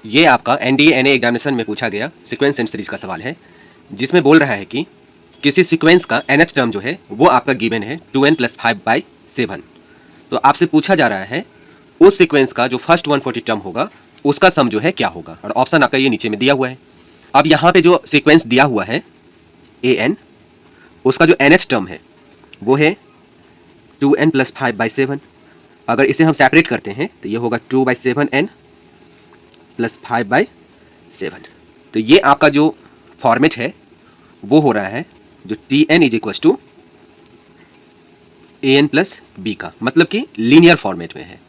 ये आपका NDA NA examination में पूछा गया सीक्वेंस एंड सीरीज का सवाल है, जिसमें बोल रहा है कि किसी सीक्वेंस का nth टर्म जो है वो आपका गिवन है 2n + 5/7। तो आपसे पूछा जा रहा है उस सीक्वेंस का जो फर्स्ट 140 टर्म होगा उसका सम जो है क्या होगा, और ऑप्शन आपका ये नीचे में दिया हुआ है। अब यहाँ पे जो सीक्वेंस दिया हुआ है an, उसका जो nth टर्म है वो है 2n + 5/7। अगर इसे हम सेपरेट करते हैं तो ये होगा 2/7n + 5/7। तो ये आपका जो फॉर्मेट है वो हो रहा है जो Tn = an + b का, मतलब कि लीनियर फॉर्मेट में है।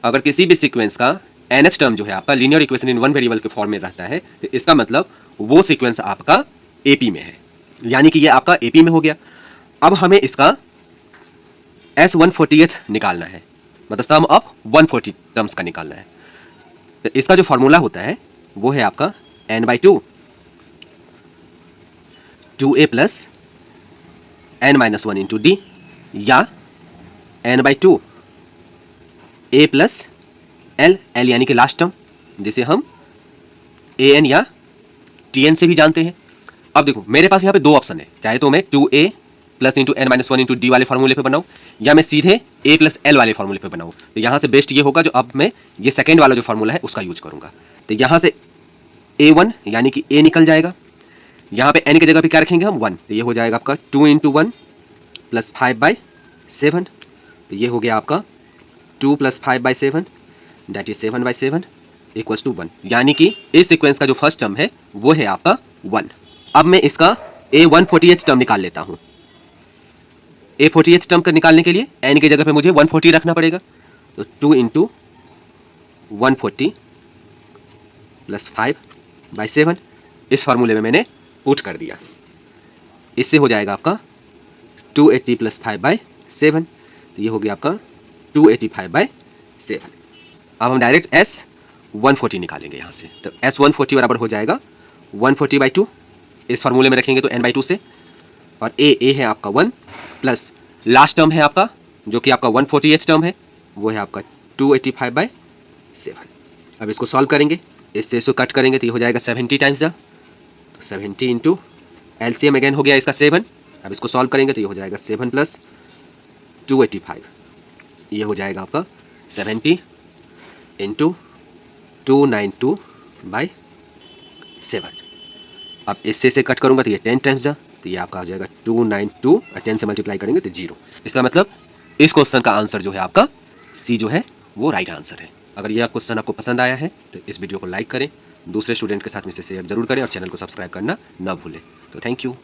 अगर किसी भी सीक्वेंस का nth टर्म जो है आपका linear equation in one variable के फॉर्म में रहता है तो इसका मतलब वो सीक्वेंस आपका एपी में है, यानी कि ये आपका एपी में हो गया। अब हमें इसका S140th निकालना है, मतलब सम ऑफ 140 टर्म्स का निकालना है। तो इसका जो फॉर्मूला होता है वो है आपका n/2 2a + n-1 into D, या n/2 a + l, l यानी कि लास्ट टर्म, जिसे हम an या tn से भी जानते हैं। अब देखो मेरे पास यहाँ पे दो ऑप्शन है, चाहे तो मैं 2a + into n-1 into D वाले फॉर्मूले पे बनाऊं, या मैं सीधे a + l वाले फॉर्मूले पे बनाऊं। तो यहाँ से बेस्ट ये होगा जो अब मैं ये सेकेंड वाला जो फॉर्मूला है उसका यूज करूंगा। तो यहाँ से a1 यानी कि a निकल जाएगा, यहाँ पे n की जगह पे क्या रखेंगे हम 1, तो ये हो जाएगा आपका 2 × 1 + 5/7। तो ये हो गया आपका 2 + 5/7 दैट इज 7/7 = 1, यानी कि इस सीक्वेंस का जो फर्स्ट टर्म है वो है आपका 1। अब मैं इसका A140th टर्म निकाल लेता हूँ। A40th टर्म का निकालने के लिए n की जगह पे मुझे 140 रखना पड़ेगा, तो 2 × 140 + 5/7 इस फार्मूले में मैंने पुट कर दिया। इससे हो जाएगा आपका 280 + 5/7, तो ये हो गया आपका 285/7। अब हम डायरेक्ट S140 निकालेंगे यहाँ से, तो S140 बराबर हो जाएगा 140/2, इस फार्मूले में रखेंगे तो n/2 से, और a है आपका 1 प्लस लास्ट टर्म है आपका जो कि आपका 140th टर्म है वो है आपका 285/7। अब इसको सॉल्व करेंगे, इससे इसको कट करेंगे तो ये हो जाएगा 70 टाइम्स द, तो 70 इंटू एलसीएम अगेन हो गया इसका 7। अब इसको सॉल्व करेंगे तो ये हो जाएगा 7 + 285, ये हो जाएगा आपका 70 इंटू 292/7। अब इससे से कट करूंगा तो ये 10 टाइम्स द, तो ये आपका हो जाएगा 292, 10 से मल्टीप्लाई करेंगे तो 0। इसका मतलब इस क्वेश्चन का आंसर जो है आपका सी जो है वो राइट आंसर है। अगर यह क्वेश्चन आपको पसंद आया है तो इस वीडियो को लाइक करें, दूसरे स्टूडेंट के साथ में इसे शेयर जरूर करें और चैनल को सब्सक्राइब करना ना भूलें। तो थैंक यू।